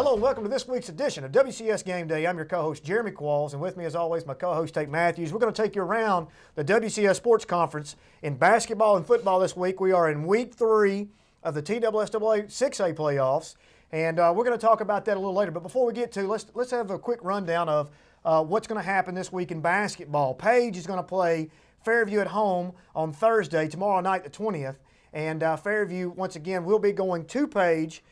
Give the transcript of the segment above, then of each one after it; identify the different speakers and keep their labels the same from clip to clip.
Speaker 1: Hello and welcome to this week's edition of WCS Game Day. I'm your co-host Jeremy Qualls, and with me as always my co-host Tate Mathews. We're going to take you around the WCS Sports Conference in basketball and football this week. We are in week 3 of the TSSAA 6A playoffs, and we're going to talk about that a little later. But before we get to, let's have a quick rundown of what's going to happen this week in basketball. Page is going to play Fairview at home on Thursday, tomorrow night the 20th, and Fairview once again will be going to Page.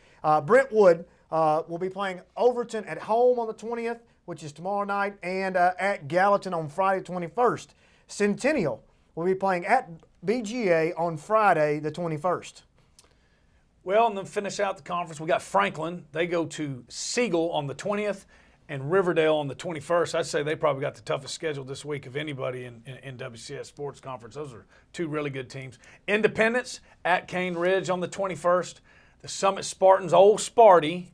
Speaker 1: Brentwood will be playing Overton at home on the 20th, which is tomorrow night, and at Gallatin on Friday 21st. Centennial will be playing at BGA on Friday the 21st.
Speaker 2: Well, and then finish out the conference, we got Franklin. They go to Siegel on the 20th and Riverdale on the 21st. I'd say they probably got the toughest schedule this week of anybody in WCS Sports Conference. Those are two really good teams. Independence at Cane Ridge on the 21st. The Summit Spartans, old Sparty,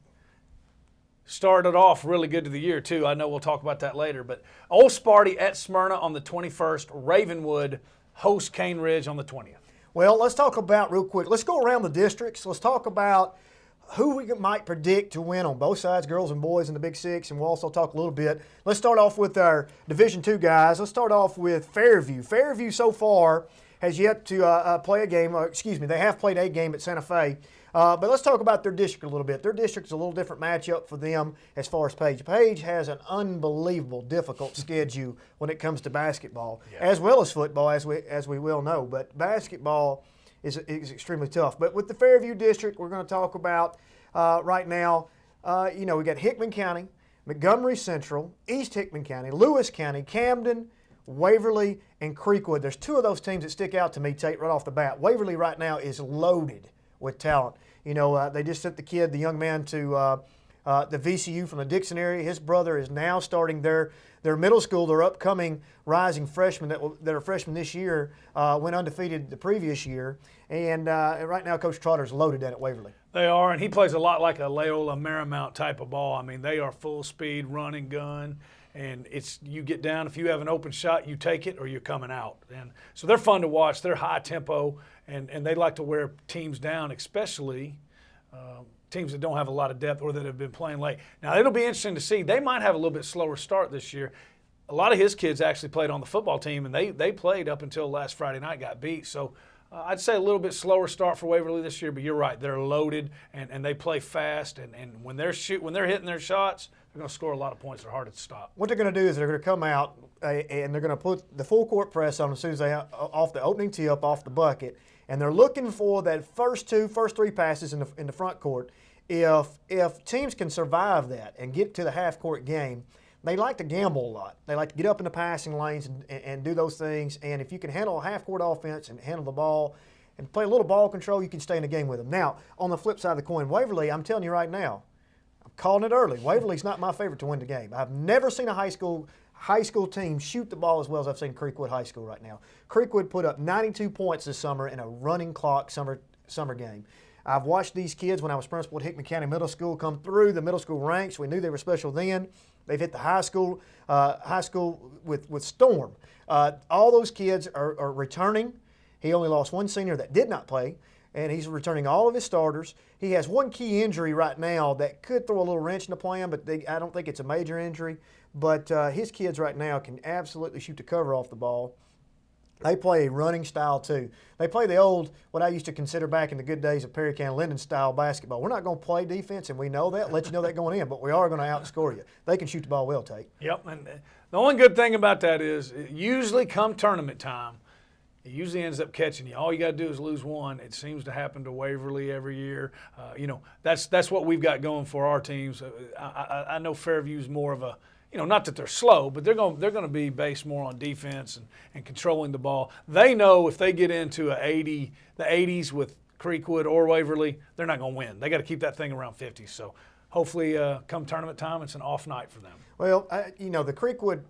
Speaker 2: started off really good to the year, too. I know we'll talk about that later. But Old Sparty at Smyrna on the 21st. Ravenwood hosts Cane Ridge on the 20th.
Speaker 1: Well, let's talk about real quick. Let's go around the districts. Let's talk about who we might predict to win on both sides, girls and boys in the Big Six, and we'll also talk a little bit. Let's start off with our Division II guys. Let's start off with Fairview. Fairview so far has yet to play a game. They have played a game at Santa Fe. But let's talk about their district a little bit. Their district's a little different matchup for them as far as Page. Page has an unbelievable, difficult schedule when it comes to basketball, as well as football, as we well know. But basketball is extremely tough. But with the Fairview district, we're going to talk about right now. We got Hickman County, Montgomery Central, East Hickman County, Lewis County, Camden, Waverly, and Creekwood. There's two of those teams that stick out to me, Tate, right off the bat. Waverly right now is loaded with talent. They just sent the young man, to the VCU from the Dixon area. His brother is now starting their middle school. Their upcoming rising freshmen that are freshmen this year went undefeated the previous year. And right now, Coach Trotter's loaded at Waverly.
Speaker 2: They are, and he plays a lot like a Loyola Marymount type of ball. I mean, they are full speed, run and gun. And you get down, if you have an open shot, you take it or you're coming out. And so they're fun to watch. They're high tempo, and they like to wear teams down, especially teams that don't have a lot of depth or that have been playing late. Now, it'll be interesting to see. They might have a little bit slower start this year. A lot of his kids actually played on the football team, and they played up until last Friday night, got beat. So I'd say a little bit slower start for Waverly this year, but you're right. They're loaded, and they play fast. And when they're hitting their shots, they're going to score a lot of points. They're hard to stop.
Speaker 1: What they're going to do is they're going to come out and they're going to put the full court press on as soon as they off the opening tee up off the bucket, and they're looking for that first three passes in the front court. If teams can survive that and get to the half court game, they like to gamble a lot. They like to get up in the passing lanes and do those things. And if you can handle a half court offense and handle the ball and play a little ball control, you can stay in the game with them. Now, on the flip side of the coin, Waverly, I'm telling you right now, calling it early. Waverly's not my favorite to win the game. I've never seen a high school team shoot the ball as well as I've seen Creekwood High School right now. Creekwood put up 92 points this summer in a running clock summer game. I've watched these kids when I was principal at Hickman County Middle School come through the middle school ranks. We knew they were special then. They've hit the high school with storm. All those kids are returning. He only lost one senior that did not play, and he's returning all of his starters. He has one key injury right now that could throw a little wrench in the plan, but I don't think it's a major injury. But his kids right now can absolutely shoot the cover off the ball. They play a running style too. They play the old, what I used to consider back in the good days of Perry County Linden style basketball. We're not going to play defense, and we know that. Let you know that going in, but we are going to outscore you. They can shoot the ball well, Tate.
Speaker 2: Yep, and the only good thing about that is usually come tournament time, it usually ends up catching you. All you got to do is lose one. It seems to happen to Waverly every year. That's what we've got going for our teams. I know Fairview's more of a, not that they're slow, but they're going to be based more on defense and controlling the ball. They know if they get into the 80s with Creekwood or Waverly, they're not going to win. They got to keep that thing around 50. So hopefully, come tournament time, it's an off night for them.
Speaker 1: Well, the Creekwood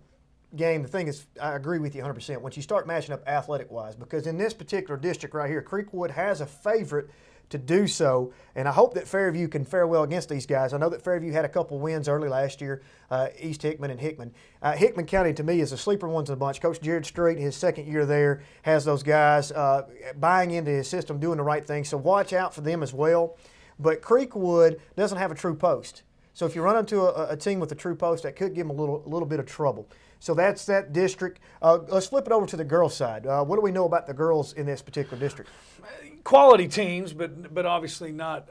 Speaker 1: game, the thing is, I agree with you 100%. Once you start matching up athletic-wise, because in this particular district right here, Creekwood has a favorite to do so, and I hope that Fairview can fare well against these guys. I know that Fairview had a couple wins early last year, East Hickman and Hickman. Hickman County, to me, is the sleeper ones in the bunch. Coach Jared Street, his second year there, has those guys buying into his system, doing the right thing, so watch out for them as well. But Creekwood doesn't have a true post. So if you run into a team with a true post, that could give them a little bit of trouble. So that's that district. Let's flip it over to the girls' side. What do we know about the girls in this particular district?
Speaker 2: Quality teams, but obviously not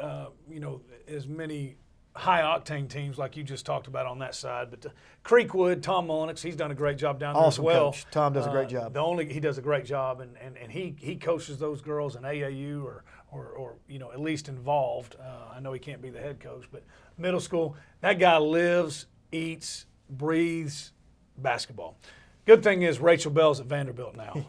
Speaker 2: as many high-octane teams like you just talked about on that side. But Creekwood, Tom Mullenix, he's done a great job down there as well.
Speaker 1: Coach. Tom does a great job.
Speaker 2: He does a great job, and he coaches those girls in AAU or at least involved. I know he can't be the head coach, but middle school, that guy lives, eats, breathes basketball. Good thing is Rachel Bell's at Vanderbilt now.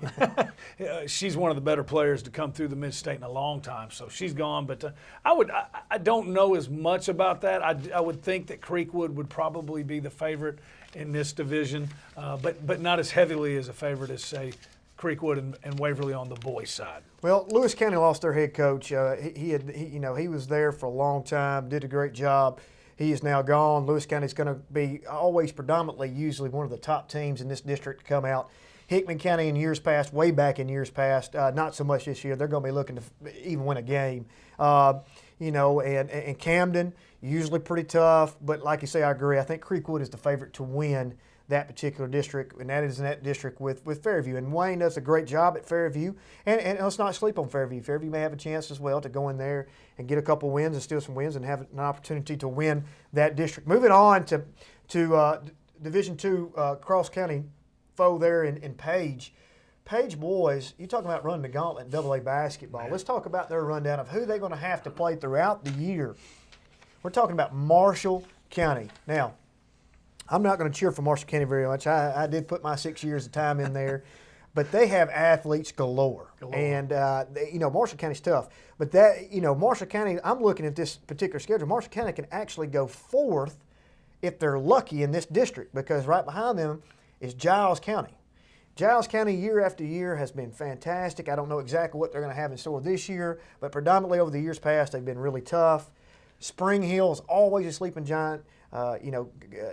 Speaker 2: She's one of the better players to come through the mid-state in a long time, so she's gone. But I don't know as much about that. I would think that Creekwood would probably be the favorite in this division, but not as heavily as a favorite as, say, Creekwood and Waverly on the boys' side.
Speaker 1: Well, Lewis County lost their head coach. He was there for a long time, did a great job. He is now gone. Lewis County is going to be always predominantly usually one of the top teams in this district to come out. Hickman County in years past, way back in years past, not so much this year. They're going to be looking to even win a game. And Camden, usually pretty tough. But like you say, I agree. I think Creekwood is the favorite to win that particular district, and that is in that district with Fairview. And Wayne does a great job at Fairview, and let's not sleep on Fairview. Fairview may have a chance as well to go in there and get a couple wins and steal some wins and have an opportunity to win that district. Moving on to Division II cross county foe there in Page. Page boys, you're talking about running the gauntlet in AA basketball. Let's talk about their rundown of who they're going to have to play throughout the year. We're talking about Marshall County. Now, I'm not going to cheer for Marshall County very much. I did put my 6 years of time in there, but they have athletes galore. And Marshall County's tough. But Marshall County, I'm looking at this particular schedule. Marshall County can actually go fourth if they're lucky in this district, because right behind them is Giles County. Giles County year after year has been fantastic. I don't know exactly what they're going to have in store this year, but predominantly over the years past, they've been really tough. Spring Hill is always a sleeping giant.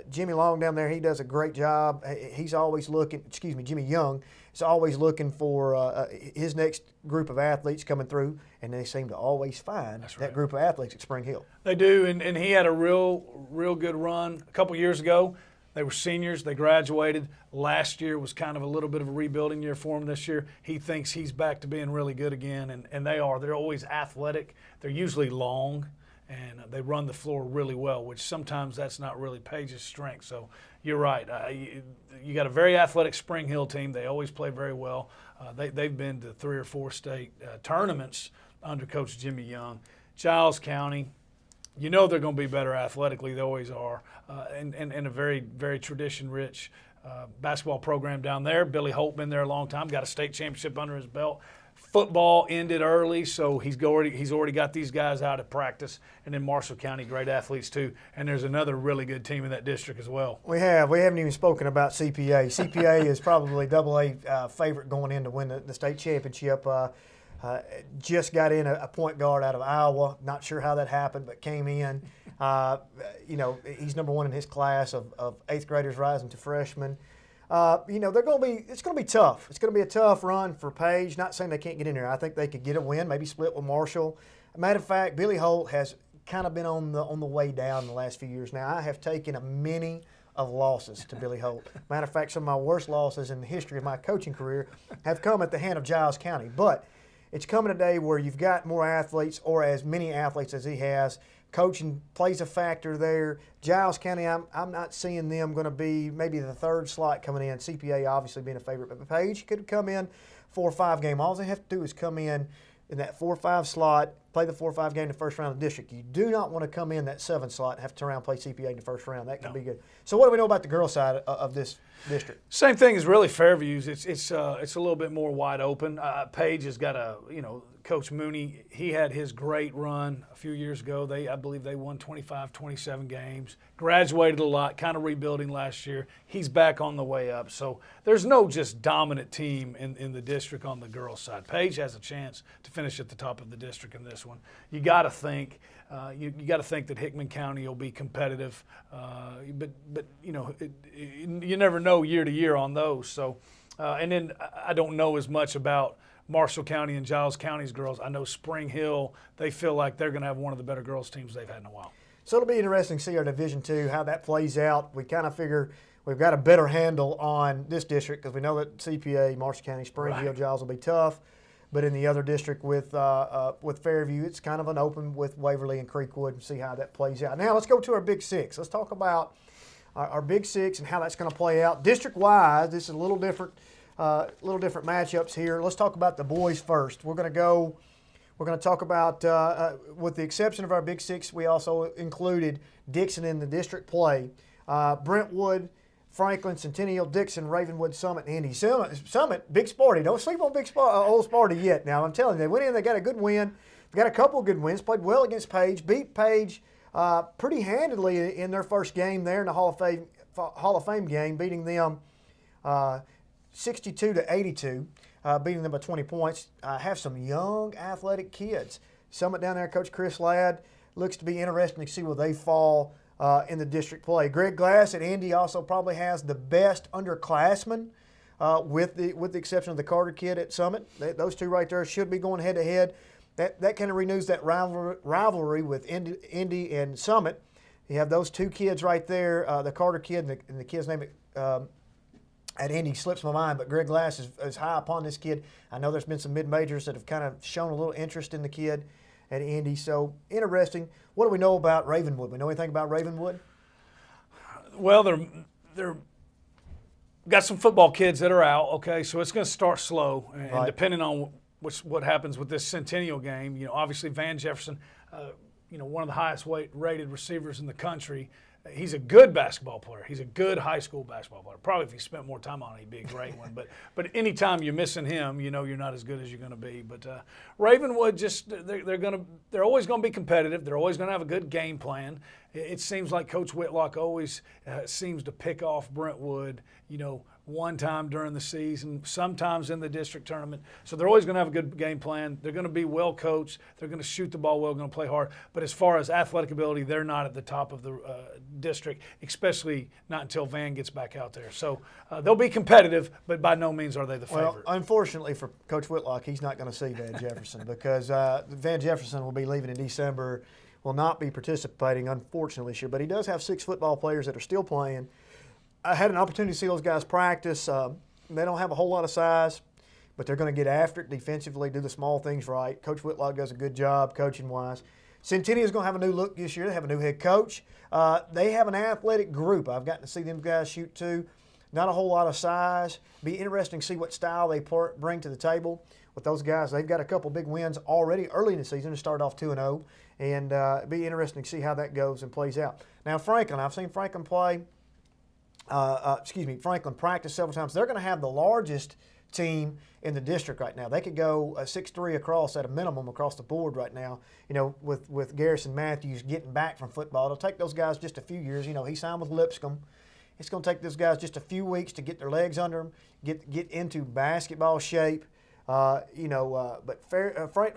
Speaker 1: Jimmy Long down there, he does a great job. He's always looking, Jimmy Young is always looking for his next group of athletes coming through, and they seem to always find that group of athletes at Spring Hill.
Speaker 2: They do, and he had a real good run a couple years ago. They were seniors. They graduated. Last year was kind of a little bit of a rebuilding year for him. This year, he thinks he's back to being really good again, and they are. They're always athletic. They're usually long, and they run the floor really well, which sometimes that's not really Page's strength. So you're right. You got a very athletic Spring Hill team. They always play very well. They've been to 3 or 4 state tournaments under Coach Jimmy Young. Giles County, they're going to be better athletically. They always are. And a very, very tradition-rich basketball program down there. Billy Holt been there a long time, got a state championship under his belt. Football ended early, so he's already got these guys out at practice. And then Marshall County, great athletes too. And there's another really good team in that district as well. We
Speaker 1: haven't even spoken about CPA. CPA is probably AA favorite going in to win the state championship. Just got in a point guard out of Iowa. Not sure how that happened, but came in. He's number 1 in his class of 8th graders rising to freshmen. It's going to be tough. It's going to be a tough run for Page. Not saying they can't get in there. I think they could get a win, maybe split with Marshall. Matter of fact, Billy Holt has kind of been on the way down the last few years now. I have taken a many of losses to Billy Holt. Matter of fact, some of my worst losses in the history of my coaching career have come at the hand of Giles County. But it's coming a day where you've got more athletes, or as many athletes as he has. Coaching plays a factor there. Giles County, I'm not seeing them going to be maybe the 3rd slot coming in. CPA obviously being a favorite, but Page could come in 4 or 5 game. All they have to do is come in that 4 or 5 slot, play the 4 or 5 game in the first round of the district. You do not want to come in that 7 slot and have to turn around and play CPA in the first round. That could be good. So what do we know about the girls' side of this district?
Speaker 2: Same thing as really Fairview's. It's a little bit more wide open. Page has got Coach Mooney, he had his great run a few years ago. I believe they won 25, 27 games, graduated a lot, kind of rebuilding last year. He's back on the way up. So there's no just dominant team in the district on the girls' side. Page has a chance to finish at the top of the district in this one. You got to think that Hickman County will be competitive, but you never know year to year on those. So, and then I don't know as much about Marshall County and Giles County's girls. I know Spring Hill, they feel like they're going to have one of the better girls teams they've had in a while.
Speaker 1: So it'll be interesting to see our Division II, how that plays out. We kind of figure we've got a better handle on this district because we know that CPA, Marshall County, Springfield, Giles will be tough. But in the other district with Fairview, it's kind of an open with Waverly and Creekwood, and see how that plays out. Now let's go to our Big Six. Let's talk about our Big Six and how that's going to play out. District-wise, this is a little different matchups here. Let's talk about the boys first. We're going to talk about, with the exception of our Big Six, we also included Dixon in the district play. Brentwood, Franklin, Centennial, Dixon, Ravenwood, Summit, and Indy. Summit, big Sparty. Don't sleep on Old Sparty yet. Now, I'm telling you, they went in, they got a good win. They got a couple of good wins, played well against Page, beat Page pretty handedly in their first game there in the Hall of Fame game, beating them 62-82, beating them by 20 points. Have some young athletic kids. Summit down there, Coach Chris Ladd, looks to be interesting to see where they fall in the district play. Greg Glass at Indy also probably has the best underclassmen, with the exception of the Carter kid at Summit. Those two right there should be going head to head. That kind of renews that rivalry with Indy and Summit. You have those two kids right there, the Carter kid and the kid's name at Indy slips my mind, but Greg Glass is high upon this kid. I know there's been some mid-majors that have kind of shown a little interest in the kid at Indy. So interesting. What do we know about Ravenwood? We know anything about Ravenwood?
Speaker 2: Well, they're got some football kids that are out. Okay, so it's going to start slow, and
Speaker 1: right.
Speaker 2: Depending on what happens with this Centennial game, obviously Van Jefferson, one of the highest rated receivers in the country. He's a good basketball player. He's a good high school basketball player. Probably if he spent more time on it, he'd be a great one. But anytime you're missing him, you're not as good as you're going to be. But Ravenwood, they're always going to be competitive. They're always going to have a good game plan. It seems like Coach Whitlock always seems to pick off Brentwood, one time during the season, sometimes in the district tournament. So they're always going to have a good game plan. They're going to be well coached. They're going to shoot the ball well, going to play hard. But as far as athletic ability, they're not at the top of the district, especially not until Van gets back out there. So they'll be competitive, but by no means are they the favorite.
Speaker 1: Well, unfortunately for Coach Whitlock, he's not going to see Van Jefferson because Van Jefferson will be leaving in December, will not be participating, unfortunately, this year. But he does have 6 football players that are still playing. I had an opportunity to see those guys practice. They don't have a whole lot of size, but they're going to get after it defensively, do the small things right. Coach Whitlock does a good job coaching-wise. Centennial is going to have a new look this year. They have a new head coach. They have an athletic group. I've gotten to see them guys shoot too. Not a whole lot of size. Be interesting to see what style they bring to the table with those guys. They've got a couple big wins already early in the season to start off 2-0, and be interesting to see how that goes and plays out. Now Franklin, I've seen Franklin play. Franklin practice several times. They're going to have the largest team in the district right now. They could go 6'3" across at a minimum across the board right now. With Garrison Mathews getting back from football, it'll take those guys just a few years. He signed with Lipscomb. It's going to take those guys just a few weeks to get their legs under them, get into basketball shape. But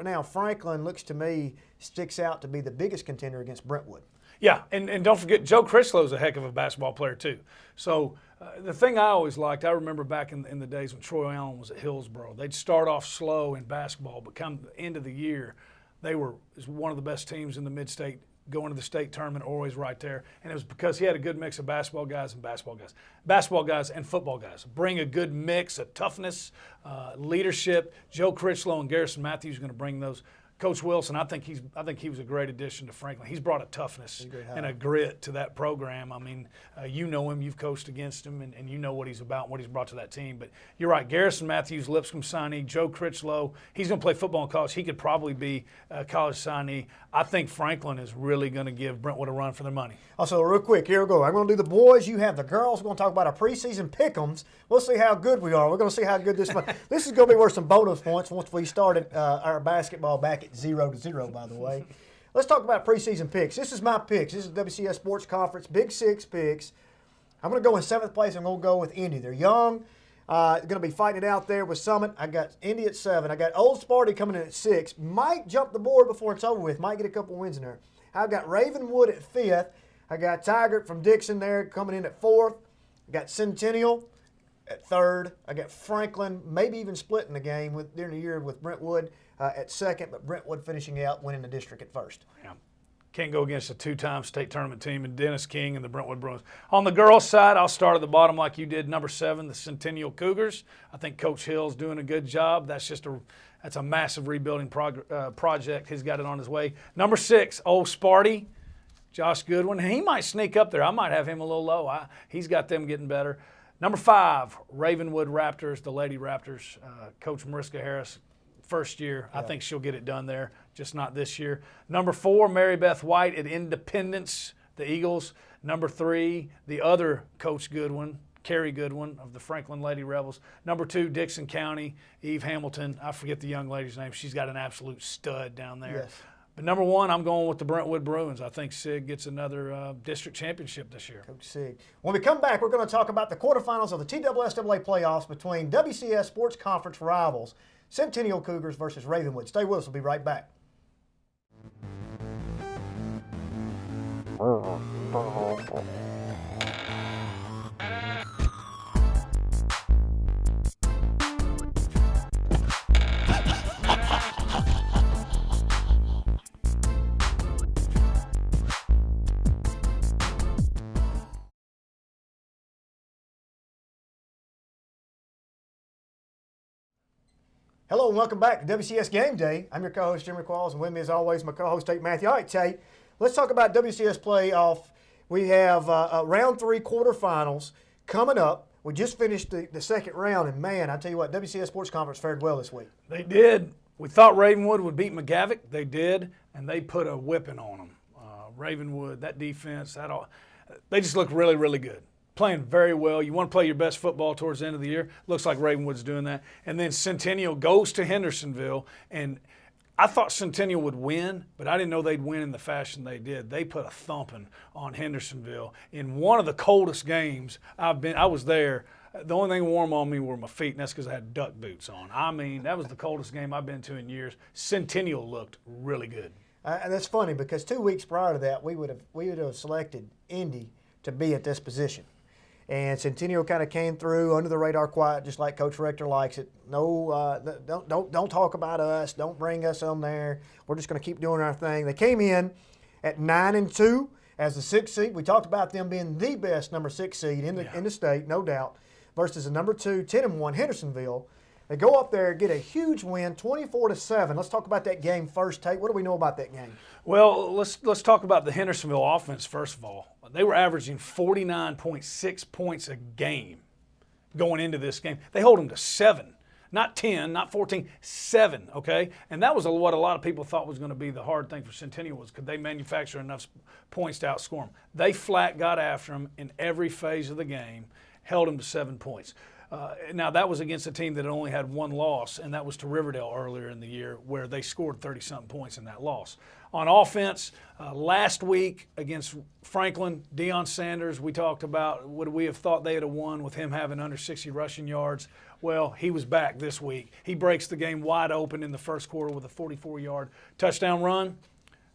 Speaker 1: now Franklin looks to me sticks out to be the biggest contender against Brentwood.
Speaker 2: Yeah, and don't forget, Joe Crislow's a heck of a basketball player too. So the thing I always liked, I remember back in the days when Troy Allen was at Hillsboro, they'd start off slow in basketball, but come the end of the year, they were one of the best teams in the mid-state, going to the state tournament, always right there. And it was because he had a good mix of basketball guys and football guys. Bring a good mix of toughness, leadership. Joe Critchlow and Garrison Mathews are going to bring those. Coach Wilson, I think he was a great addition to Franklin. He's brought a toughness and a grit to that program. I mean, you know him, you've coached against him, and you know what he's about and what he's brought to that team. But you're right, Garrison Mathews, Lipscomb signee, Joe Critchlow, he's going to play football in college. He could probably be a college signee. I think Franklin is really going to give Brentwood a run for their money. Also, real quick, here we go. I'm going to do the boys. You have the girls. We're going to talk about our preseason pick'ems. We'll see how good we are. We're going to see how good this – this is going to be worth some bonus points once we started our basketball back at 0-0, by the way. Let's talk about preseason picks. This is my picks. This is WCS Sports Conference, Big Six picks. I'm going to go in 7th place. I'm going to go with Indy. They're young. They're going to be fighting it out there with Summit. I got Indy at 7. I got Old Sparty coming in at 6. Might jump the board before it's over with. Might get a couple wins in there. I've got Ravenwood at 5th. I got Tigert from Dixon there coming in at 4th. I got Centennial at 3rd. I got Franklin, maybe even splitting the game during the year with Brentwood at 2nd, but Brentwood finishing out, winning the district at 1st. Yeah. Can't go against a two-time state tournament team and Dennis King and the Brentwood Bruins. On the girls' side, I'll start at the bottom like you did. Number 7, the Centennial Cougars. I think Coach Hill's doing a good job. That's a massive rebuilding project. He's got it on his way. Number 6, Old Sparty, Josh Goodwin. He might sneak up there. I might have him a little low. He's got them getting better. Number 5, Ravenwood Raptors, the Lady Raptors. Coach Mariska Harris, first year. Yeah. I think she'll get it done there, just not this year. Number 4, Mary Beth White at Independence, the Eagles. Number 3, the other Coach Goodwin, Carrie Goodwin of the Franklin Lady Rebels. Number 2, Dixon County, Eve Hamilton. I forget the young lady's name. She's got an absolute stud down there. Yes. But number 1, I'm going with the Brentwood Bruins. I think Sig gets another district championship this year.
Speaker 1: Coach Sig. When we come back, we're going to talk about the quarterfinals of the TWSAA playoffs between WCS Sports Conference rivals, Centennial Cougars versus Ravenwood. Stay with us. We'll be right back. Hello and welcome back to WCS GameDay. I'm your co-host, Jimmy Qualls, and with me as always, my co-host, Tate Mathews. All right, Tate, let's talk about WCS playoff. We have round 3 quarterfinals coming up. We just finished the second round, and man, I tell you what, WCS Sports Conference fared well this week.
Speaker 2: They did. We thought Ravenwood would beat McGavock. They did, and they put a whipping on them. Ravenwood, that defense, they just look really, really good. Playing very well. You want to play your best football towards the end of the year. Looks like Ravenwood's doing that. And then Centennial goes to Hendersonville, and I thought Centennial would win, but I didn't know they'd win in the fashion they did. They put a thumping on Hendersonville in one of the coldest games I've been. I was there. The only thing warm on me were my feet, and that's because I had duck boots on. I mean, that was the coldest game I've been to in years. Centennial looked really good.
Speaker 1: And that's funny because 2 weeks prior to that, we would have selected Indy to be at this position. And Centennial kind of came through under the radar quiet, just like Coach Rector likes it. No, don't talk about us. Don't bring us on there. We're just going to keep doing our thing. They came in at 9-2 as the 6th seed. We talked about them being the best number 6 seed in the state, no doubt, versus the number 2, 10-1 Hendersonville. They go up there, get a huge win, 24-7. Let's talk about that game first, Tate. What do we know about that game?
Speaker 2: Well, let's talk about the Hendersonville offense first of all. They were averaging 49.6 points a game going into this game. They hold them to 7, not 10, not 14, 7, okay? And that was what a lot of people thought was going to be the hard thing for Centennial was could they manufacture enough points to outscore them. They flat got after them in every phase of the game, held them to 7 points. Now, that was against a team that only had 1 loss, and that was to Riverdale earlier in the year where they scored 30-something points in that loss. On offense, last week against Franklin, Deion Sanders, we talked about would we have thought they had won with him having under 60 rushing yards. Well, he was back this week. He breaks the game wide open in the first quarter with a 44-yard touchdown run.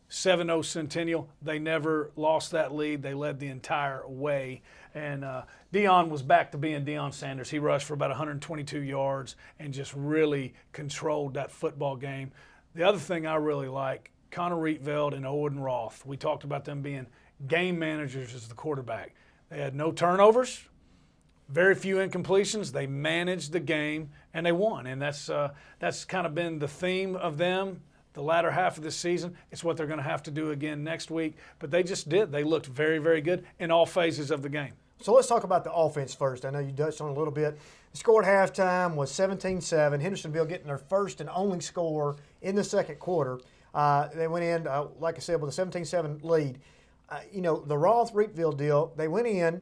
Speaker 2: 7-0 Centennial. They never lost that lead. They led the entire way. And Deion was back to being Deion Sanders. He rushed for about 122 yards and just really controlled that football game. The other thing I really like, Connor Rietveld and Owen Roth. We talked about them being game managers as the quarterback. They had no turnovers, very few incompletions. They managed the game, and they won. And that's kind of been the theme of them the latter half of this season. It's what they're going to have to do again next week. But they just did. They looked very, very good in all phases of the game.
Speaker 1: So let's talk about the offense first. I know you touched on it a little bit. The score at halftime was 17-7. Hendersonville getting their first and only score in the second quarter. They went in, like I said, with a 17-7 lead. The Roth-Rietveld deal, they went in,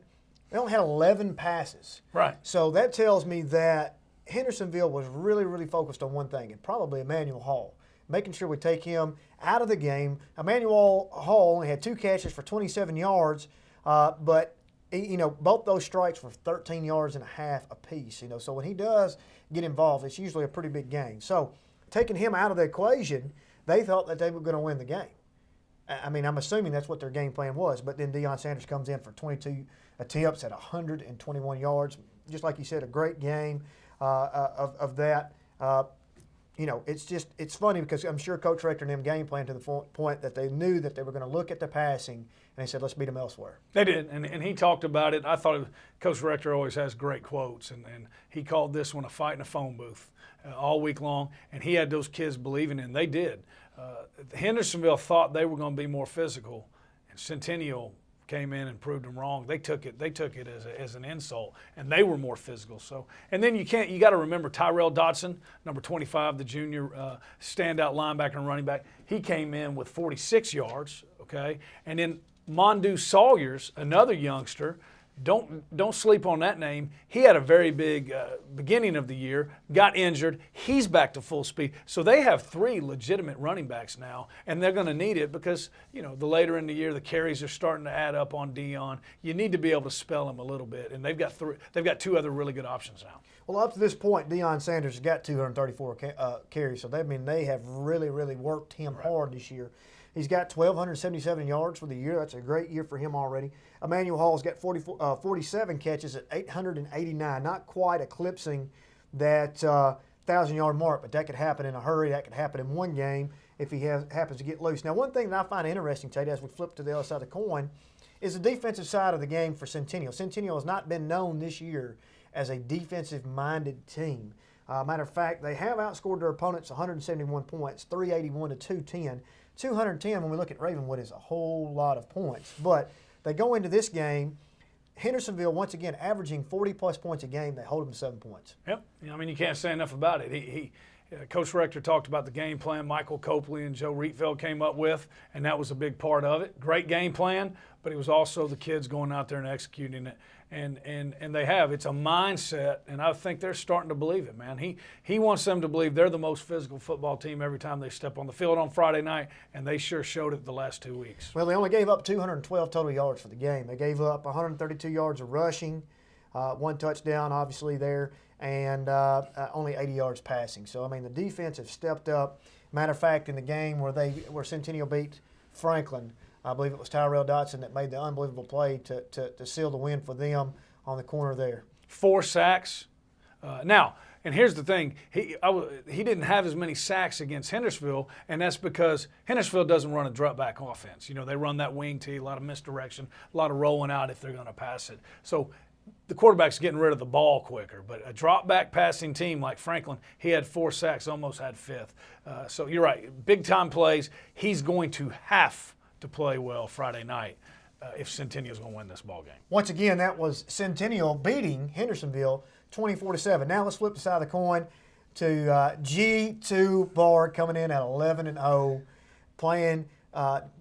Speaker 1: they only had 11 passes.
Speaker 2: Right.
Speaker 1: So that tells me that Hendersonville was really, really focused on one thing, and probably Emmanuel Hall, making sure we take him out of the game. Emmanuel Hall only had 2 catches for 27 yards, but both those strikes were 13 yards and a half apiece. So when he does get involved, it's usually a pretty big gain. So taking him out of the equation, they thought that they were going to win the game. I mean, I'm assuming that's what their game plan was. But then Deion Sanders comes in for 22 attempts at 121 yards. Just like you said, a great game of that. it's funny because I'm sure Coach Rector and them game planned to the point that they knew that they were going to look at the passing, and they said, let's beat them elsewhere.
Speaker 2: They did, and he talked about it. I thought Coach Rector always has great quotes, and he called this one a fight in a phone booth all week long, and he had those kids believing in. They did. Hendersonville thought they were going to be more physical, and Centennial came in and proved them wrong. They took it as an insult, and they were more physical. So, and then you got to remember Tyrell Dotson, number 25, the junior standout linebacker and running back. He came in with 46 yards, okay? And then Mondu Sawyers, another youngster, don't sleep on that name. He had a very big beginning of the year, got injured. He's back to full speed. So they have 3 legitimate running backs now, and they're going to need it because, the later in the year, the carries are starting to add up on Dion. You need to be able to spell him a little bit, and they've got 2 other really good options now.
Speaker 1: Well, up to this point, Deion Sanders has got 234 carries, so they have really, really worked him hard this year. He's got 1,277 yards for the year. That's a great year for him already. Emmanuel Hall's got 47 catches at 889, not quite eclipsing that 1,000-yard mark, but that could happen in a hurry. That could happen in one game if he happens to get loose. Now, one thing that I find interesting, Tate, as we flip to the other side of the coin, is the defensive side of the game for Centennial. Centennial has not been known this year as a defensive-minded team. Matter of fact, they have outscored their opponents 171 points, 381 to 210. 210, when we look at Ravenwood, is a whole lot of points. But they go into this game, Hendersonville, once again, averaging 40-plus points a game. They hold them to 7 points.
Speaker 2: Yep. You can't say enough about it. Coach Rector talked about the game plan Michael Copley and Joe Rietveld came up with, and that was a big part of it. Great game plan, but it was also the kids going out there and executing it. And they have. It's a mindset, and I think they're starting to believe it, man. He wants them to believe they're the most physical football team every time they step on the field on Friday night, and they sure showed it the last 2 weeks.
Speaker 1: Well, they only gave up 212 total yards for the game. They gave up 132 yards of rushing, 1 touchdown, obviously, there, and only 80 yards passing. So, the defense have stepped up. Matter of fact, in the game where Centennial beat Franklin, I believe it was Tyrell Dotson that made the unbelievable play to seal the win for them on the corner there.
Speaker 2: 4 sacks. Now, and here's the thing. He didn't have as many sacks against Hendersonville, and that's because Hendersonville doesn't run a drop back offense. They run that wing tee, a lot of misdirection, a lot of rolling out if they're going to pass it. So the quarterback's getting rid of the ball quicker. But a drop back passing team like Franklin, he had 4 sacks, almost had 5th. So you're right. Big time plays. He's going to have to play well Friday night if Centennial's going to win this ball game.
Speaker 1: Once again, that was Centennial beating Hendersonville 24-7. Now let's flip the side of the coin to G2 Bard coming in at 11-0, playing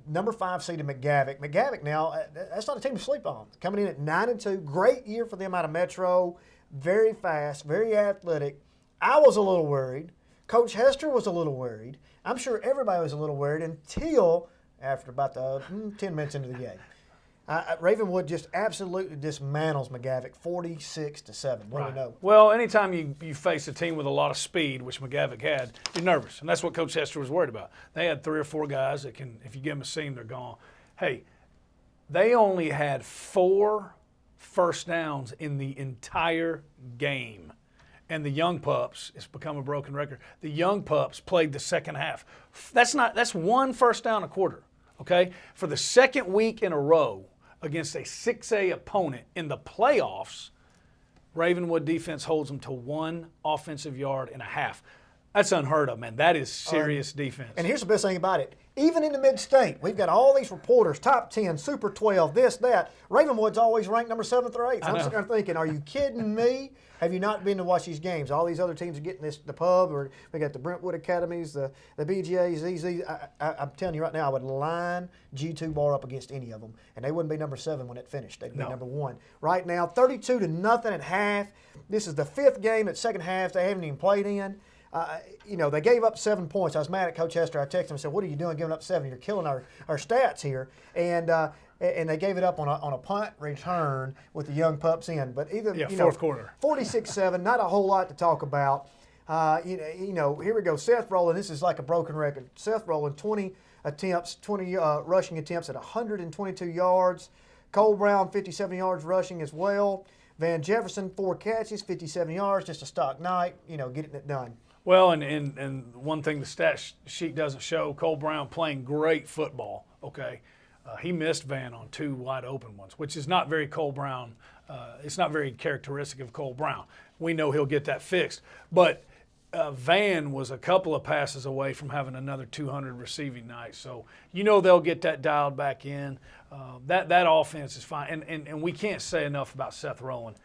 Speaker 1: number 5 seeded McGavock. McGavock now, that's not a team to sleep on. Coming in at 9-2, great year for them out of Metro, very fast, very athletic. I was a little worried. Coach Hester was a little worried. I'm sure everybody was a little worried until after about the 10 minutes into the game. Ravenwood just absolutely dismantles McGavock 46-7. What do we know?
Speaker 2: Well, anytime you face a team with a lot of speed, which McGavock had, you're nervous. And that's what Coach Hester was worried about. They had 3 or 4 guys that can, if you give them a seam, they're gone. Hey, they only had 4 first downs in the entire game. And the Young Pups, it's become a broken record. The Young Pups played the second half. That's 1 first down a quarter, okay? For the second week in a row against a 6A opponent in the playoffs, Ravenwood defense holds them to 1 offensive yard and a half. That's unheard of, man. That is serious defense.
Speaker 1: And here's the best thing about it. Even in the mid-state, we've got all these reporters, top 10, Super 12, this, that. Ravenwood's always ranked number 7th or 8th. I'm sitting there thinking, are you kidding me? Have you not been to watch these games? All these other teams are getting the pub, or we got the Brentwood Academies, the BGAs, ZZ. I'm telling you right now, I would line G2 Bar up against any of them, and they wouldn't be number 7 when it finished. They'd be number 1. Right now, 32-0 at half. This is the 5th game at second half they haven't even played in. They gave up 7 points. I was mad at Coach Hester. I texted him and said, what are you doing giving up 7? You're killing our stats here. And they gave it up on a punt return with the Young Pups in. But
Speaker 2: fourth quarter.
Speaker 1: 46-7, not a whole lot to talk about. Here we go. Seth Rowland, this is like a broken record. Seth Rowland, 20 rushing attempts at 122 yards. Cole Brown, 57 yards rushing as well. Van Jefferson, 4 catches, 57 yards, just a stock night, getting it done.
Speaker 2: Well, and one thing the stat sheet doesn't show, Cole Brown playing great football, okay? He missed Van on 2 wide open ones, which is not very Cole Brown. It's not very characteristic of Cole Brown. We know he'll get that fixed. But Van was a couple of passes away from having another 200 receiving night. So they'll get that dialed back in. That offense is fine. And we can't say enough about Seth Rowland.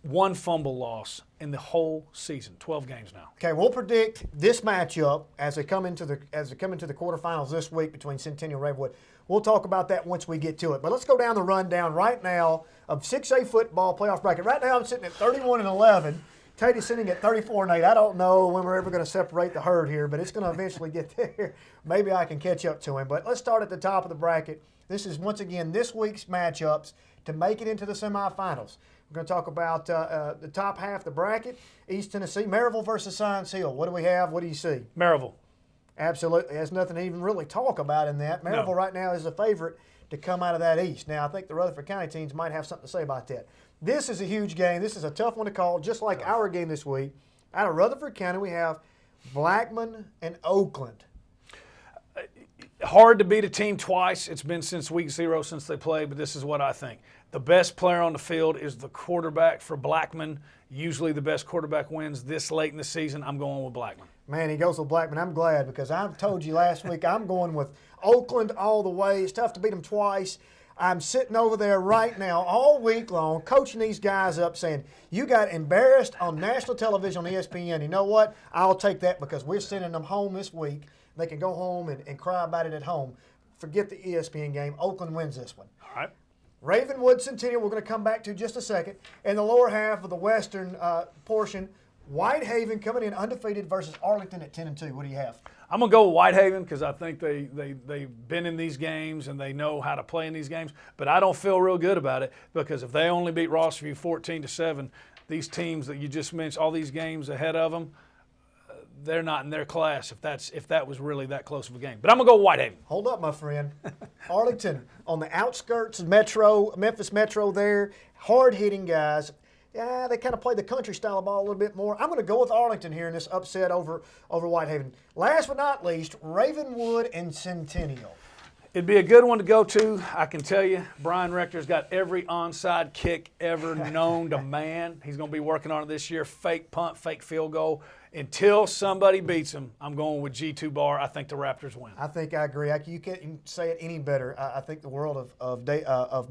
Speaker 2: 1 fumble loss in the whole season, 12 games now.
Speaker 1: Okay, we'll predict this matchup as they come into the quarterfinals this week between Centennial and Ravenwood. We'll talk about that once we get to it. But let's go down the rundown right now of 6A football playoff bracket. Right now I'm sitting at 31-11. Tate is sitting at 34-8. I don't know when we're ever going to separate the herd here, but it's going to eventually get there. Maybe I can catch up to him. But let's start at the top of the bracket. This is, once again, this week's matchups to make it into the semifinals. We're going to talk about the top half of the bracket. East Tennessee, Maryville versus Science Hill. What do we have? What do you see?
Speaker 2: Maryville.
Speaker 1: Absolutely. There's nothing to even really talk about in that. Maryville right now is the favorite to come out of that East. Now, I think the Rutherford County teams might have something to say about that. This is a huge game. This is a tough one to call, just like our game this week. Out of Rutherford County, we have Blackman and Oakland.
Speaker 2: Hard to beat a team twice. It's been since week 0 since they played, but this is what I think. The best player on the field is the quarterback for Blackman. Usually the best quarterback wins this late in the season. I'm going with Blackman.
Speaker 1: Man, he goes with Blackman. I'm glad because I told you last week I'm going with Oakland all the way. It's tough to beat them twice. I'm sitting over there right now all week long coaching these guys up saying, you got embarrassed on national television on ESPN. You know what? I'll take that because we're sending them home this week. They can go home and cry about it at home. Forget the ESPN game. Oakland wins this one.
Speaker 2: All right.
Speaker 1: Ravenwood Centennial, we're going to come back to just a second. In the lower half of the western portion, Whitehaven coming in undefeated versus Arlington at 10-2. What do you have?
Speaker 2: I'm going to go with Whitehaven because I think they've been in these games and they know how to play in these games. But I don't feel real good about it because if they only beat Rossview 14-7, these teams that you just mentioned, all these games ahead of them, they're not in their class if that was really that close of a game. But I'm going to go Whitehaven.
Speaker 1: Hold up, my friend. Arlington on the outskirts of Memphis Metro there, hard-hitting guys. Yeah, they kind of play the country style of ball a little bit more. I'm going to go with Arlington here in this upset over Whitehaven. Last but not least, Ravenwood and Centennial.
Speaker 2: It'd be a good one to go to. I can tell you, Brian Rector's got every onside kick ever known to man. He's going to be working on it this year. Fake punt, fake field goal. Until somebody beats him, I'm going with G2 Bar. I think the Raptors win.
Speaker 1: I think I agree. You can't say it any better. I think the world of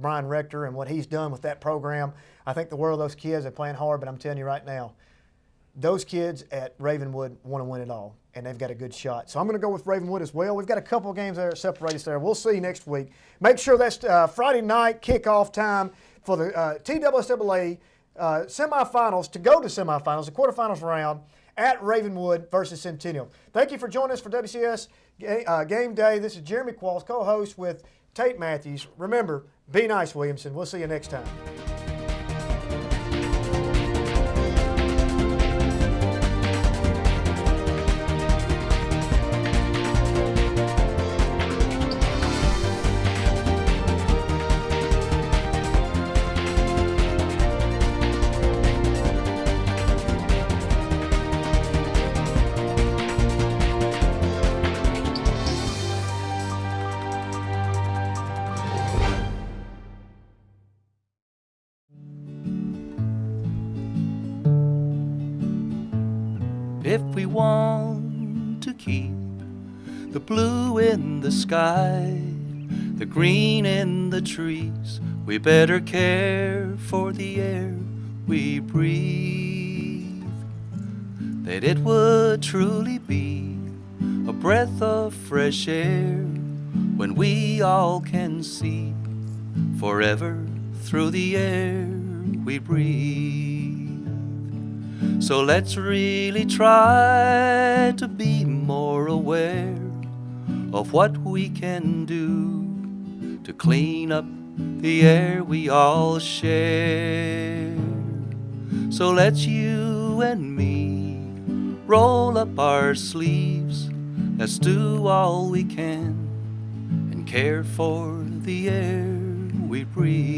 Speaker 1: Brian Rector and what he's done with that program. I think the world of those kids are playing hard, but I'm telling you right now, those kids at Ravenwood want to win it all, and they've got a good shot. So I'm going to go with Ravenwood as well. We've got a couple of games that separate us there. We'll see next week. Make sure that's Friday night kickoff time for the TSSAA semifinals to go to semifinals, the quarterfinals round at Ravenwood versus Centennial. Thank you for joining us for WCS Game Day. This is Jeremy Qualls, co-host with Tate Mathews. Remember, be nice, Williamson. We'll see you next time.
Speaker 3: If we want to keep the blue in the sky, the green in the trees, we better care for the air we breathe. That it would truly be a breath of fresh air when we all can see forever through the air we breathe. So let's really try to be more aware of what we can do to clean up the air we all share. So let's you and me roll up our sleeves, let's do all we can and care for the air we breathe.